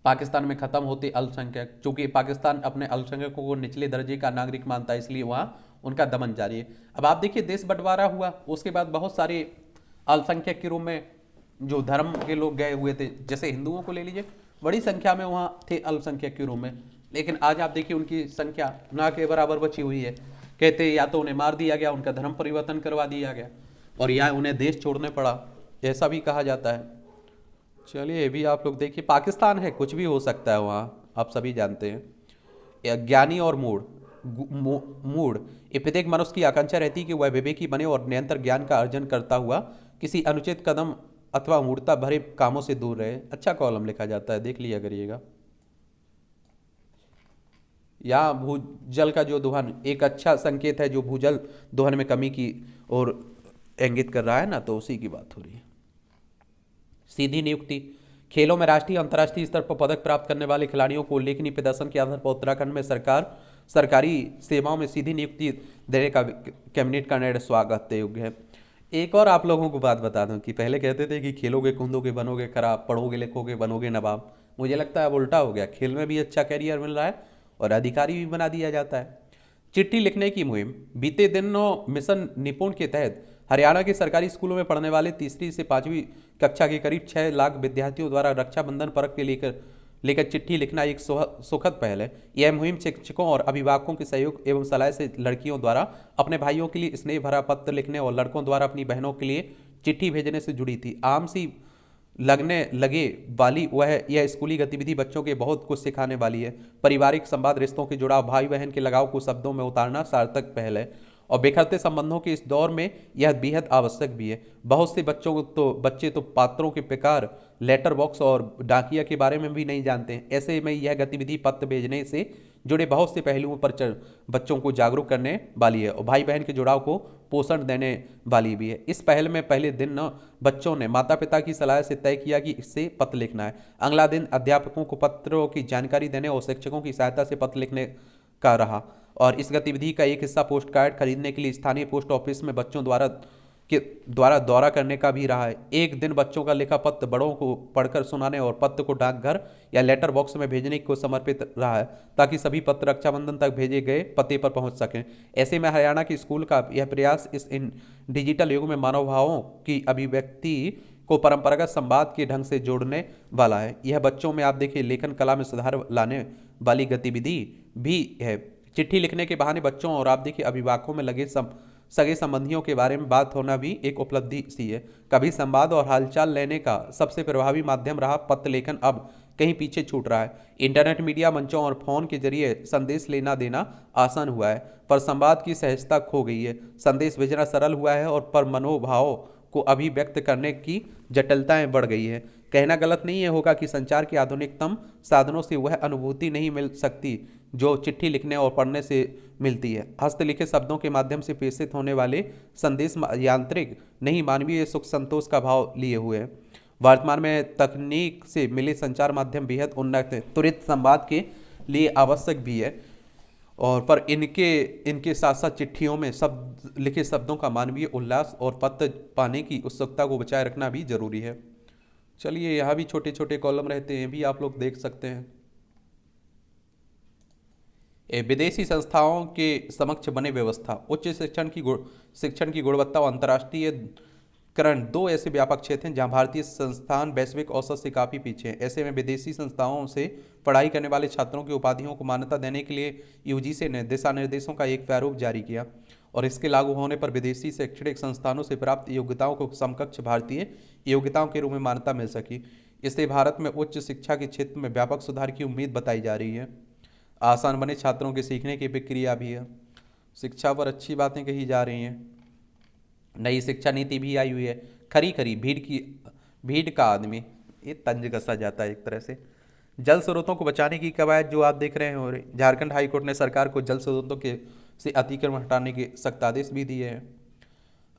Speaker 1: पाकिस्तान में खत्म होते अल्पसंख्यक, चूंकि पाकिस्तान अपने अल्पसंख्यकों को निचले दर्जे का नागरिक मानता है, इसलिए वहां उनका दमन जारी है। अब आप देखिए, देश बंटवारा हुआ, उसके बाद बहुत सारे अल्पसंख्यक के रूप में जो धर्म के लोग गए हुए थे, जैसे हिंदुओं को ले लीजिए, बड़ी संख्या में वहाँ थे अल्पसंख्यक के रूप में, लेकिन आज आप देखिए उनकी संख्या ना के बराबर बची हुई है। कहते या तो उन्हें मार दिया गया, उनका धर्म परिवर्तन करवा दिया गया, और या उन्हें देश छोड़ने पड़ा, ऐसा भी कहा जाता है। चलिए ये भी आप लोग देखिए, पाकिस्तान है, कुछ भी हो सकता है वहाँ, आप सभी जानते हैं। ज्ञानी और मूड ये प्रत्येक मनुष्य की आकांक्षा रहती है कि वह विवेकी बने और निरंतर ज्ञान का अर्जन करता हुआ किसी अनुचित कदम अथवा मूर्खता भरे कामों से दूर रहे। अच्छा कॉलम लिखा जाता है, देख लिया करिएगा। यहाँ भूजल का जो दोहन एक अच्छा संकेत है, जो भूजल दोहन में कमी की ओर इंगित कर रहा है ना, तो उसी की बात हो रही है। सीधी नियुक्ति, खेलों में राष्ट्रीय अंतर्राष्ट्रीय स्तर पर पदक प्राप्त करने वाले खिलाड़ियों को उल्लेखनीय प्रदर्शन के आधार पर उत्तराखंड में सरकारी सेवाओं में सीधी नियुक्ति देने का कैबिनेट का निर्णय स्वागत योग्य है। एक और आप लोगों को बात बता दूं कि पहले कहते थे कि खेलोगे कूदोगे बनोगे खराब, पढ़ोगे लिखोगे बनोगे नवाब। मुझे लगता है अब उल्टा हो गया, खेल में भी अच्छा कैरियर मिल रहा है और अधिकारी भी बना दिया जाता है। चिट्ठी लिखने की मुहिम, बीते दिनों मिशन निपुण के तहत हरियाणा के सरकारी स्कूलों में पढ़ने वाले तीसरी से 5वीं कक्षा के करीब 6 लाख विद्यार्थियों द्वारा रक्षाबंधन पर्व के लेकर चिट्ठी लिखना एक सुखद पहल है। यह मुहिम शिक्षकों और अभिभावकों के सहयोग एवं सलाह से लड़कियों द्वारा अपने भाइयों के लिए स्नेह भरा पत्र लिखने और लड़कों द्वारा अपनी बहनों के लिए चिट्ठी भेजने से जुड़ी थी। आम सी लगने लगे वाली वह यह स्कूली गतिविधि बच्चों के बहुत कुछ सिखाने वाली है। पारिवारिक संवाद, रिश्तों के जुड़ाव, भाई बहन के लगाव को शब्दों में उतारना सार्थक पहल है और बिखरते संबंधों के इस दौर में यह बेहद आवश्यक भी है। बहुत से बच्चे तो पात्रों के प्रकार, लेटर बॉक्स और डाकिया के बारे में भी नहीं जानते हैं। ऐसे में यह गतिविधि पत्र भेजने से जुड़े बहुत से पहलुओं पर बच्चों को जागरूक करने वाली है और भाई बहन के जुड़ाव को पोषण देने वाली भी है। इस पहल में पहले दिन बच्चों ने माता पिता की सलाह से तय किया कि इससे पत्र लिखना है। अगला दिन अध्यापकों को पत्रों की जानकारी देने और शिक्षकों की सहायता से पत्र लिखने का रहा और इस गतिविधि का एक हिस्सा पोस्ट कार्ड खरीदने के लिए स्थानीय पोस्ट ऑफिस में बच्चों द्वारा दौरा करने का भी रहा है। एक दिन बच्चों का लिखा पत्र बड़ों को पढ़कर सुनाने और पत्र को डाकघर या लेटर बॉक्स में भेजने को समर्पित रहा है ताकि सभी पत्र रक्षाबंधन तक भेजे गए पते पर पहुंच सकें। ऐसे में हरियाणा की स्कूल का यह प्रयास इस डिजिटल युग में मानव भावों की अभिव्यक्ति को परंपरागत संवाद के ढंग से जोड़ने वाला है। यह बच्चों में आप देखिए लेखन कला में सुधार लाने वाली गतिविधि भी है। चिट्ठी लिखने के बहाने बच्चों और आप देखिए अभिभावकों में लगे सगे संबंधियों के बारे में बात होना भी एक उपलब्धि सी है। कभी संवाद और हालचाल लेने का सबसे प्रभावी माध्यम रहा पत्र लेखन, अब कहीं पीछे छूट रहा है। इंटरनेट, मीडिया मंचों और फोन के जरिए संदेश लेना देना आसान हुआ है, पर संवाद की सहजता खो गई है। संदेश भेजना सरल हुआ है और पर मनोभाव को अभिव्यक्त करने की जटिलताएं बढ़ गई है। कहना गलत नहीं होगा कि संचार के आधुनिकतम साधनों से वह अनुभूति नहीं मिल सकती जो चिट्ठी लिखने और पढ़ने से मिलती है। हस्तलिखित शब्दों के माध्यम से प्रेषित होने वाले संदेश यांत्रिक नहीं, मानवीय सुख संतोष का भाव लिए हुए हैं। वर्तमान में तकनीक से मिले संचार माध्यम बेहद उन्नत है, त्वरित संवाद के लिए आवश्यक भी है और पर इनके साथ साथ चिट्ठियों में लिखे शब्दों का मानवीय उल्लास और पत्र पाने की उत्सुकता को बचाए रखना भी जरूरी है। चलिए यहाँ भी छोटे छोटे कॉलम रहते हैं, भी आप लोग देख सकते हैं। विदेशी संस्थाओं के समक्ष बने व्यवस्था, उच्च शिक्षण की गुणवत्ता और अंतर्राष्ट्रीयकरण दो ऐसे व्यापक क्षेत्र हैं जहां भारतीय संस्थान वैश्विक औसत से काफ़ी पीछे हैं। ऐसे में विदेशी संस्थाओं से पढ़ाई करने वाले छात्रों की उपाधियों को मान्यता देने के लिए यूजीसी ने दिशा निर्देशों का एक प्रारूप जारी किया और इसके लागू होने पर विदेशी शैक्षणिक संस्थानों से प्राप्त योग्यताओं को समकक्ष भारतीय योग्यताओं के रूप में मान्यता मिल सकी। इससे भारत में उच्च शिक्षा के क्षेत्र में व्यापक सुधार की उम्मीद बताई जा रही है। आसान बने छात्रों के सीखने की प्रक्रिया भी है। शिक्षा पर अच्छी बातें कही जा रही हैं। नई शिक्षा नीति भी आई हुई है। खरी भीड़ का आदमी, ये तंज कसा जाता है एक तरह से। जल स्रोतों को बचाने की कवायद जो आप देख रहे हैं, और झारखंड हाईकोर्ट ने सरकार को जल स्रोतों से अतिक्रमण हटाने के सख्त आदेश भी दिए हैं।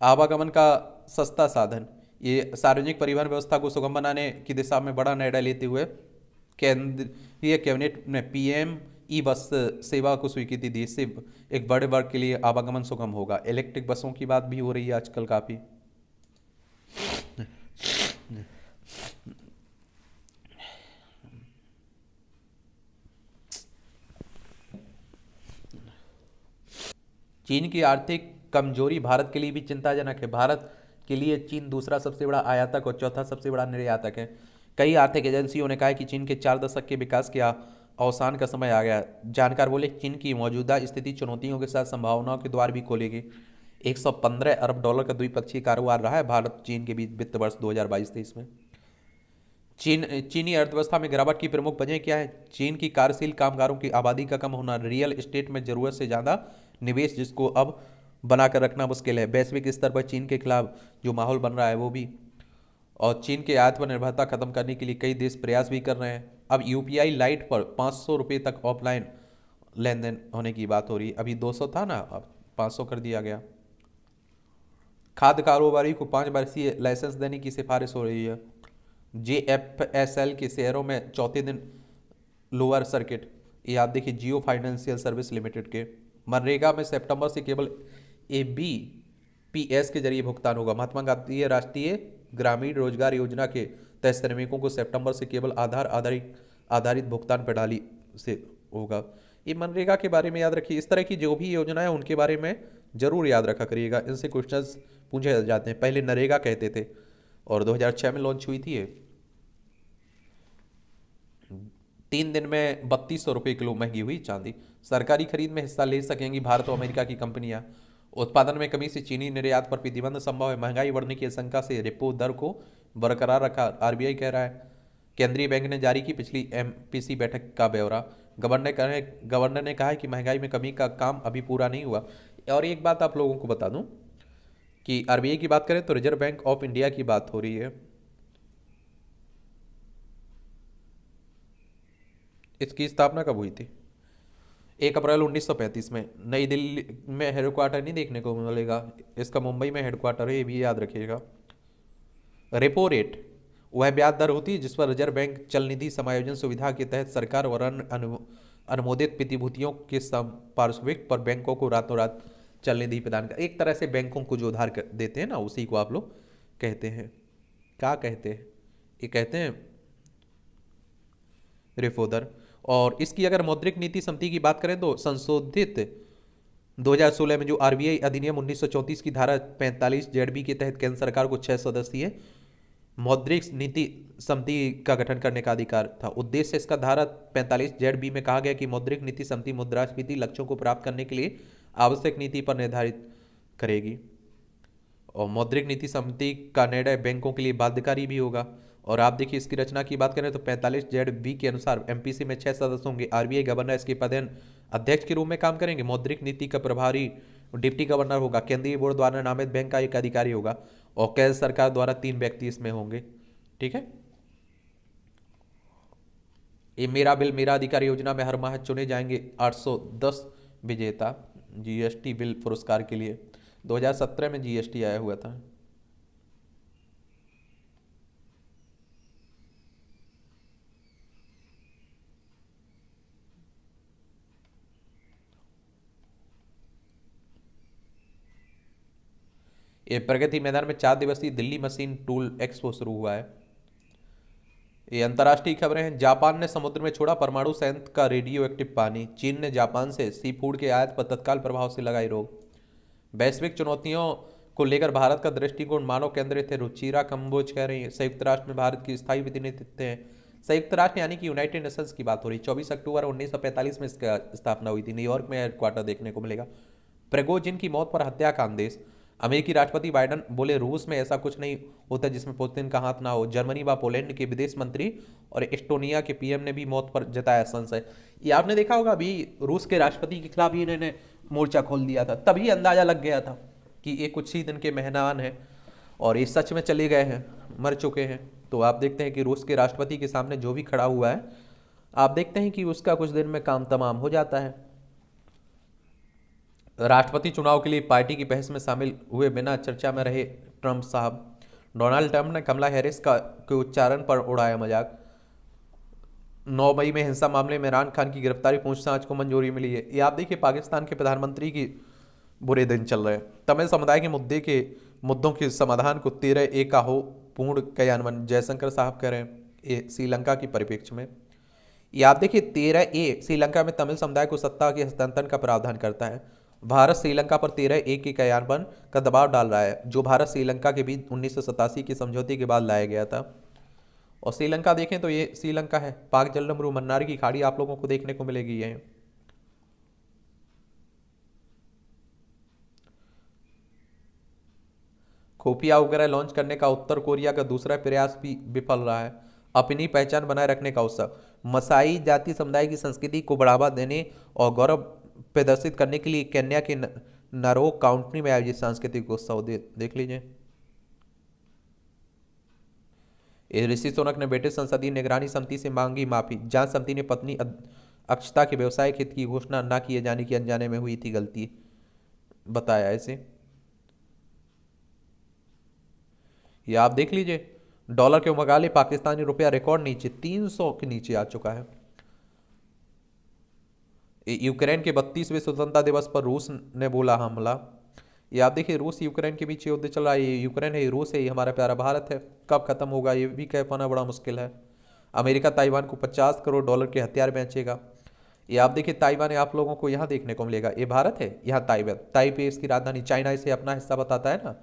Speaker 1: आवागमन का सस्ता साधन, ये सार्वजनिक परिवहन व्यवस्था को सुगम बनाने की दिशा में बड़ा निर्णय लेते हुए केंद्रीय कैबिनेट ने पीएम ई बस सेवा को स्वीकृति दी। इससे एक बड़े वर्ग के लिए आवागमन सुगम होगा। इलेक्ट्रिक बसों की बात भी हो रही है आजकल काफ़ी। चीन की आर्थिक कमजोरी भारत के लिए भी चिंताजनक है। भारत के लिए चीन दूसरा सबसे बड़ा आयातक और चौथा सबसे बड़ा निर्यातक है। कई आर्थिक एजेंसियों ने कहा है कि चीन के 4 दशक के विकास के अवसान का समय आ गया। जानकार बोले, चीन की मौजूदा स्थिति चुनौतियों के साथ संभावनाओं के द्वार भी खोलेगी। 115 अरब डॉलर का द्विपक्षीय कारोबार रहा है भारत चीन के बीच वित्त वर्ष 2022-23 में। चीनी अर्थव्यवस्था में गिरावट की प्रमुख वजह क्या है? चीन की कार्यशील कामगारों की आबादी का कम होना, रियल एस्टेट में जरूरत से ज़्यादा निवेश जिसको अब बनाकर रखना मुश्किल है, वैश्विक स्तर पर चीन के खिलाफ जो माहौल बन रहा है वो भी, और चीन के आयात पर निर्भरता खत्म करने के लिए कई देश प्रयास भी कर रहे हैं। अब यूपीआई लाइट पर 500 रुपये तक ऑफलाइन लेन देन होने की बात हो रही है। अभी 200 था ना, अब 500 कर दिया गया। खाद्य कारोबारी को 5 वर्षीय लाइसेंस देने की सिफारिश हो रही है। JFSL के शेयरों में चौथे दिन लोअर सर्किट। ये आप देखिए जियो फाइनेंशियल सर्विस लिमिटेड के। मनरेगा में सितंबर से केवल ABPS के जरिए भुगतान होगा। महात्मा गांधी राष्ट्रीय ग्रामीण रोजगार योजना के तहत श्रमिकों को सितंबर से केवल आधार आधारित भुगतान प्रणाली से होगा। ये मनरेगा के बारे में याद रखिए। इस तरह की जो भी योजनाएं उनके बारे में जरूर याद रखा करिएगा। इनसे क्वेश्चंस पूछे जाते हैं। पहले नरेगा कहते थे और 2006 में लॉन्च हुई थी ये। 3 दिन में 3200 रुपये किलो महंगी हुई चांदी। सरकारी खरीद में हिस्सा ले सकेंगी भारत और अमेरिका की कंपनियां। उत्पादन में कमी से चीनी निर्यात पर प्रतिबंध संभव है। महंगाई बढ़ने की आशंका से रेपो दर को बरकरार रखा, RBI कह रहा है। केंद्रीय बैंक ने जारी की पिछली MPC बैठक का ब्यौरा। गवर्नर ने कहा है कि महंगाई में कमी का काम अभी पूरा नहीं हुआ। और एक बात आप लोगों को बता दूं कि RBI की बात करें तो रिजर्व बैंक ऑफ इंडिया की बात हो रही है। इसकी स्थापना कब हुई थी? 1 अप्रैल 1935 में। नई दिल्ली में हेडक्वार्टर नहीं देखने को मिलेगा, इसका मुंबई में हेडक्वार्टर है, ये भी याद रखिएगा। रेपो रेट वह ब्याज दर होती है जिस पर रिजर्व बैंक चल निधि समायोजन सुविधा के तहत सरकार और अन्य अनुमोदित प्रतिभूतियों के पार्श्विक पर बैंकों को रातों रात चल निधि प्रदान कर, एक तरह से बैंकों को जो उधार देते हैं ना, उसी को आप लोग कहते हैं। क्या कहते हैं? ये कहते हैं रेपो दर। और इसकी अगर मौद्रिक नीति समिति की बात करें तो संशोधित 2016 में जो RBI अधिनियम 1934 की धारा 45 ZB के तहत केंद्र सरकार को 6 सदस्यीय मौद्रिक नीति समिति का गठन करने का अधिकार था। उद्देश्य इसका धारा 45 ZB में कहा गया कि मौद्रिक नीति समिति मुद्रास्फीति लक्ष्यों को प्राप्त करने के लिए आवश्यक नीति पर निर्धारित करेगी। और मौद्रिक नीति समिति का निर्णय बैंकों के लिए बाध्यकारी भी होगा। और आप देखिए इसकी रचना की बात करें तो 45 ZB के अनुसार MPC में 6 सदस्य होंगे। RBI गवर्नर इसके पदेन अध्यक्ष के रूप में काम करेंगे। मौद्रिक नीति का प्रभारी डिप्टी गवर्नर होगा। केंद्रीय बोर्ड द्वारा नामित बैंक का एक अधिकारी होगा और केंद्र सरकार द्वारा 3 व्यक्ति इसमें होंगे। ठीक है। ये मेरा बिल मेरा अधिकार योजना में हर माह चुने जाएंगे 810 विजेता GST बिल पुरस्कार के लिए। 2017 में GST आया हुआ था। ये प्रगति मैदान में 4 दिवसीय दिल्ली मशीन टूल एक्सपो शुरू हुआ है। ये अंतर्राष्ट्रीय खबरें हैं। जापान ने समुद्र में छोड़ा परमाणु संयंत्र का रेडियो एक्टिव पानी। चीन ने जापान से सी फूड के आयात पर तत्काल प्रभाव से लगाई रोक। वैश्विक चुनौतियों को लेकर भारत का दृष्टिकोण मानव केंद्रित है, रुचिरा कंबोज कह रही है। संयुक्त राष्ट्र में भारत की स्थायी प्रतिनिधित्व है। संयुक्त राष्ट्र यानी कि यूनाइटेड नेशंस की बात हो रही। 24 अक्टूबर 1945 में इसका स्थापना हुई थी। न्यूयॉर्क में हेडक्वार्टर देखने को मिलेगा। प्रिगोजिन की मौत पर हत्या का आदेश। अमेरिकी राष्ट्रपति बाइडेन बोले रूस में ऐसा कुछ नहीं होता जिसमें पुतिन का हाथ ना हो। जर्मनी व पोलैंड के विदेश मंत्री और एस्टोनिया के PM ने भी मौत पर जताया संशय। ये आपने देखा होगा, अभी रूस के राष्ट्रपति के खिलाफ ही इन्होंने मोर्चा खोल दिया था, तभी अंदाजा लग गया था कि ये कुछ ही दिन के मेहमान हैं और ये सच में चले गए हैं, मर चुके हैं। तो आप देखते हैं कि रूस के राष्ट्रपति के सामने जो भी खड़ा हुआ है, आप देखते हैं कि उसका कुछ दिन में काम तमाम हो जाता है। राष्ट्रपति चुनाव के लिए पार्टी की बहस में शामिल हुए बिना चर्चा में रहे ट्रंप साहब। डोनाल्ड ट्रंप ने कमला हैरिस का के उच्चारण पर उड़ाया मजाक। 9 मई में हिंसा मामले में इमरान खान की गिरफ्तारी पूछताछ को मंजूरी मिली है। ये आप देखिए पाकिस्तान के प्रधानमंत्री की बुरे दिन चल रहे हैं। तमिल समुदाय के मुद्दों के समाधान को 13A का हो पूर्ण क्रियान्वयन, जयशंकर साहब कह रहे हैं ये श्रीलंका की परिप्रेक्ष्य में। ये आप देखिए 13A श्रीलंका में तमिल समुदाय को सत्ता के हस्तांतरण का प्रावधान करता है। भारत श्रीलंका पर 13A के क्रियान्वयन का दबाव डाल रहा है, जो भारत श्रीलंका के बीच 1987 के समझौते के बाद लाया गया था। और श्रीलंका देखें तो ये श्रीलंका है, पाक जलमरू मन्नार की खाड़ी आप लोगों को देखने को मिलेगी। ये खुफिया उपग्रह लॉन्च करने का उत्तर कोरिया का दूसरा प्रयास भी विफल रहा है। अपनी पहचान बनाए रखने का उत्सव, मसाई जाति समुदाय की संस्कृति को बढ़ावा देने और गौरव प्रदर्शित करने के लिए केन्या के नरोक काउंटी में आयोजित सांस्कृतिक उत्सव देख लीजिए। ऋषि सुनक ने ब्रिटिश संसदीय निगरानी समिति से मांगी माफी। जांच समिति ने पत्नी अक्षता के व्यवसायिक हित की घोषणा न किए जाने की अनजाने में हुई थी गलती बताया इसे। ये आप देख लीजिए डॉलर के मुकाबले पाकिस्तानी रुपया रिकॉर्ड नीचे 300 के नीचे आ चुका है। यूक्रेन के 32वें स्वतंत्रता दिवस पर रूस ने बोला हमला। ये आप देखिए रूस यूक्रेन के बीच युद्ध चल रहा है। ये यूक्रेन है, ये रूस है, ये हमारा प्यारा भारत है। कब खत्म होगा ये भी कह पाना बड़ा मुश्किल है। अमेरिका ताइवान को 50 करोड़ डॉलर के हथियार बेचेगा। ये आप देखिए ताइवान है आप लोगों को यहाँ देखने को मिलेगा। ये भारत है, यहाँ ताइवान, ताइपे इसकी राजधानी, चाइना इसे अपना हिस्सा बताता है ना।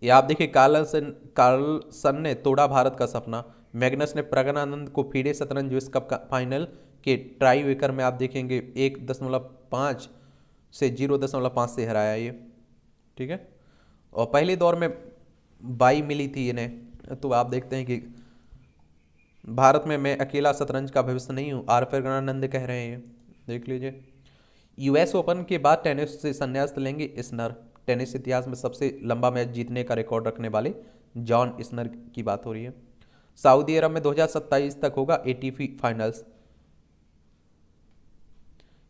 Speaker 1: ये आप देखिए कार्लसन ने तोड़ा भारत का सपना। मैग्नस ने प्रज्ञानंद को फीडे शतरंज विश्व कप का फाइनल के ट्राई वेकर में आप देखेंगे 1.5 से 0.5 से हराया ये, ठीक है। और पहले दौर में 22 मिली थी इन्हें। तो आप देखते हैं कि भारत में मैं अकेला शतरंज का भविष्य नहीं हूँ, आर प्रज्ञानंद कह रहे हैं, देख लीजिए। यूएस ओपन के बाद टेनिस से संन्यास लेंगे इस्नर। टेनिस इतिहास में सबसे लंबा मैच जीतने का रिकॉर्ड रखने वाले जॉन इस्नर की बात हो रही है। सऊदी अरब में 2027 तक होगा एटीपी फाइनल्स।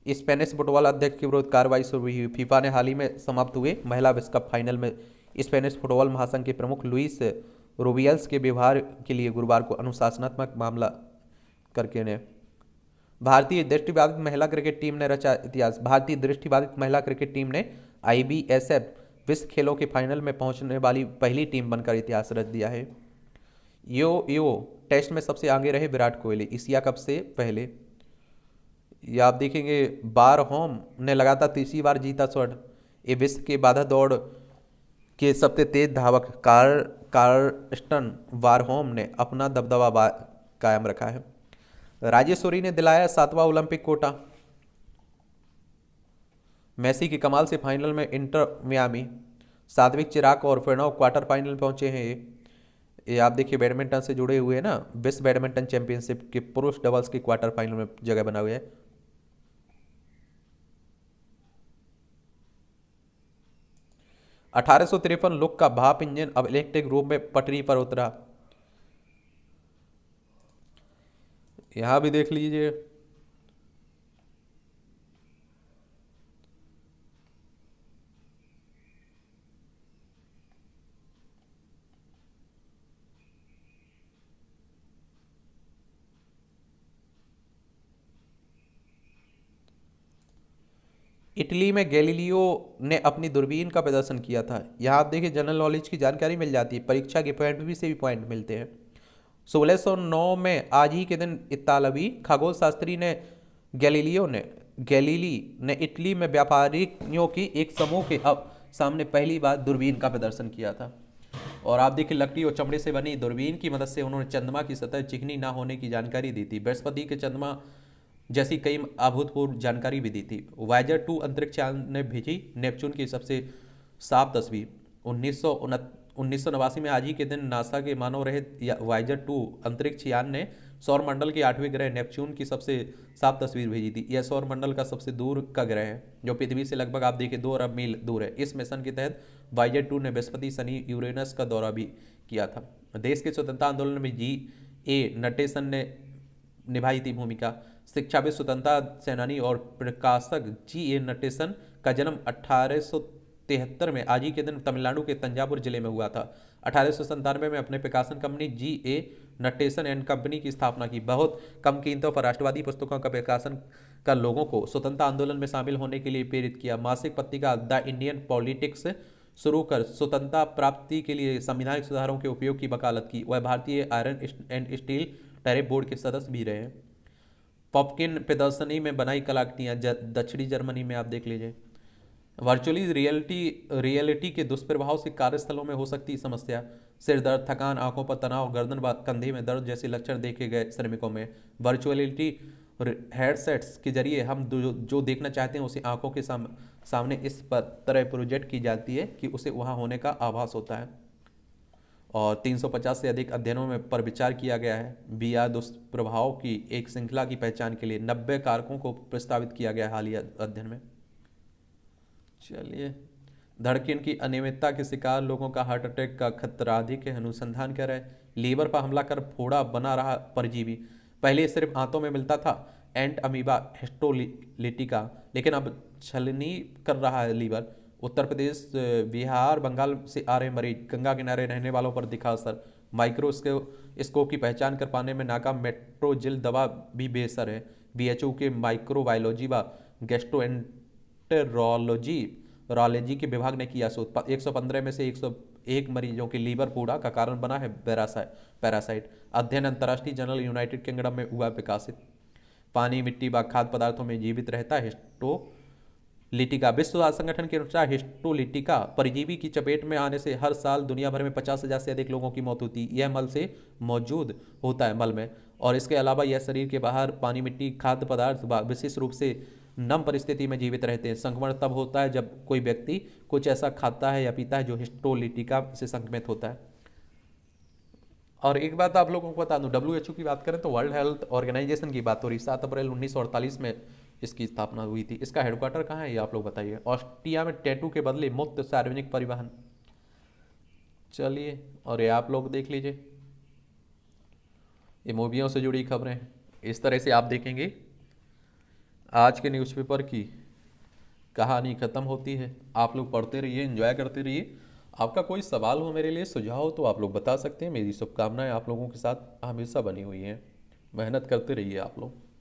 Speaker 1: स्पेनिश फुटबॉल अध्यक्ष के विरुद्ध कार्रवाई शुरू हुई। फीफा ने हाल ही में समाप्त हुए महिला विश्व कप फाइनल में स्पेनिश फुटबॉल महासंघ के प्रमुख लुइस रूबियल्स के व्यवहार के लिए गुरुवार को अनुशासनात्मक मामला करके ने भारतीय दृष्टिबाधित महिला क्रिकेट टीम ने रचा इतिहास। भारतीय दृष्टिबाधित महिला क्रिकेट टीम ने IBSF विश्व खेलों के फाइनल में पहुंचने वाली पहली टीम बनकर इतिहास रच दिया है। यो टेस्ट में सबसे आगे रहे विराट कोहली एशिया कप से पहले। ये आप देखेंगे बार होम ने लगातार तीसरी बार जीता स्वर्ण। ये विश्व के बाधा दौड़ के सबसे तेज धावक कार्स्टन वारहोम ने अपना दबदबा कायम रखा है। राजेश्वरी ने दिलाया 7वां ओलंपिक कोटा। मेसी की कमाल से फाइनल में इंटर मियामी। सात्विक चिराग और प्रणव क्वार्टर फाइनल पहुंचे हैं। ये आप देखिए बैडमिंटन से जुड़े हुए हैं ना, विश्व बैडमिंटन चैंपियनशिप के पुरुष डबल्स के क्वार्टर फाइनल में जगह बना हुआ है। 1853 लुक का भाप इंजन अब इलेक्ट्रिक रूप में पटरी पर उतरा। यहां भी देख लीजिए इटली में गैलीलियो ने अपनी दूरबीन का प्रदर्शन किया था। यहाँ आप देखिए जनरल नॉलेज की जानकारी मिल जाती है, परीक्षा के पॉइंट भी से भी पॉइंट मिलते हैं। 1609 में आज ही के दिन इतालवी खगोल शास्त्री गैलीली ने इटली में व्यापारियों की एक समूह के अब सामने पहली बार दूरबीन का प्रदर्शन किया था। और आप देखिए लकड़ी और चमड़े से बनी दूरबीन की मदद से उन्होंने चंद्रमा की सतह चिकनी ना होने की जानकारी दी थी। बृहस्पति के चंद्रमा जैसी कई अभूतपूर्व जानकारी भी दी थी। वायजर 2 अंतरिक्ष यान ने भेजी नेपच्यून की सबसे साफ तस्वीर। 1989 में आज ही के दिन नासा के मानव रहित वायजर 2 अंतरिक्ष यान ने सौरमंडल के 8वें ग्रह नेपच्यून की सबसे साफ तस्वीर भेजी थी। यह सौरमंडल का सबसे दूर का ग्रह है, जो पृथ्वी से लगभग आप देखिए 2 अरब मील दूर है। इस मिशन के तहत वायजर 2 ने बृहस्पति, शनि, यूरेनस का दौरा भी किया था। देश के स्वतंत्रता आंदोलन में G.A. नटेसन ने निभाई थी भूमिका। शिक्षा स्वतंत्रता सेनानी और प्रकाशक G.A. नटेसन का जन्म 1873 1873 में आज ही के दिन तमिलनाडु के तंजावुर जिले में हुआ था। 1897 में अपने प्रकाशन company G.A.. Natesan and company की स्थापना की। बहुत कम कीमतों पर राष्ट्रवादी पुस्तकों का प्रकाशन कर लोगों को स्वतंत्रता आंदोलन में शामिल होने के लिए प्रेरित किया। मासिक पत्रिका द इंडियन पॉलिटिक्स शुरू कर स्वतंत्रता प्राप्ति के लिए संवैधानिक सुधारों के उपयोग की वकालत की। वह भारतीय iron and steel tariff board के सदस्य भी रहे। पॉपकिन प्रदर्शनी में बनाई कलाकृतियाँ दक्षिणी जर्मनी में आप देख लीजिए। वर्चुअली रियलिटी के दुष्प्रभाव से कार्यस्थलों में हो सकती समस्या, सिर दर्द, थकान, आंखों पर तनाव, गर्दन व कंधे में दर्द जैसे लक्षण देखे गए श्रमिकों में। वर्चुअलिटी हेडसेट्स के जरिए हम जो देखना चाहते हैं उसे आंखों के सामने इस तरह प्रोजेक्ट की जाती है कि उसे वहाँ होने का आभास होता है। और 350 से अधिक अध्ययनों में पर विचार किया गया है। VR दुष्प्रभाव की एक श्रृंखला की पहचान के लिए 90 कारकों को प्रस्तावित किया गया हालिया अध्ययन में। चलिए, धड़कन की अनियमितता के शिकार लोगों का हार्ट अटैक का खतरा अधिक है, अनुसंधान कर रहे हैं। लीवर पर हमला कर फोड़ा बना रहा परजीवी। पहले सिर्फ आंतों में मिलता था एंट अमीबा हिस्टोलिटिका, लेकिन अब छलनी कर रहा है लीवर। उत्तर प्रदेश, बिहार, बंगाल से आ रहे मरीज, गंगा किनारे रहने वालों पर दिखा असर। माइक्रोस्कोप की पहचान कर पाने में नाकाम मेट्रोजिल दवा भी बेअसर है। WHO के माइक्रोबायोलॉजी व गैस्ट्रोएंटेरोलॉजी के विभाग ने किया शोध। 115 में से 101 मरीजों के लीवर फोड़ा का कारण बना है पैरासाइट। अध्ययन अंतर्राष्ट्रीय जर्नल यूनाइटेड किंगडम में हुआ प्रकाशित। पानी, मिट्टी व खाद्य पदार्थों में जीवित रहता है हिस्टोलिटिका। विश्व स्वास्थ्य संगठन के अनुसार हिस्टोलिटिका परजीवी की चपेट में आने से हर साल दुनिया भर में 50,000 से अधिक लोगों की मौत होती है। यह मल से मौजूद होता है मल में, और इसके अलावा यह शरीर के बाहर पानी, मिट्टी, खाद्य पदार्थ व विशेष रूप से नम परिस्थिति में जीवित रहते हैं। संक्रमण तब होता है जब कोई व्यक्ति कुछ ऐसा खाता है या पीता है जो हिस्टोलिटिका से संक्रमित होता है। और एक बात आप लोगों को बता दूं, WHO की बात करें तो वर्ल्ड हेल्थ ऑर्गेनाइजेशन की बात हो रही। 7 अप्रैल 1948 में इसकी स्थापना हुई थी। इसका हेडक्वार्टर कहाँ है ये आप लोग बताइए। ऑस्ट्रिया में टैटू के बदले मुफ्त सार्वजनिक परिवहन। चलिए, और ये आप लोग देख लीजिए, ये मूवियों से जुड़ी खबरें इस तरह से आप देखेंगे। आज के न्यूज़पेपर की कहानी ख़त्म होती है। आप लोग पढ़ते रहिए, एंजॉय करते रहिए। आपका कोई सवाल हो, मेरे लिए सुझाव हो तो आप लोग बता सकते हैं। मेरी शुभकामनाएं आप लोगों के साथ हमेशा बनी हुई हैं। मेहनत करते रहिए आप लोग।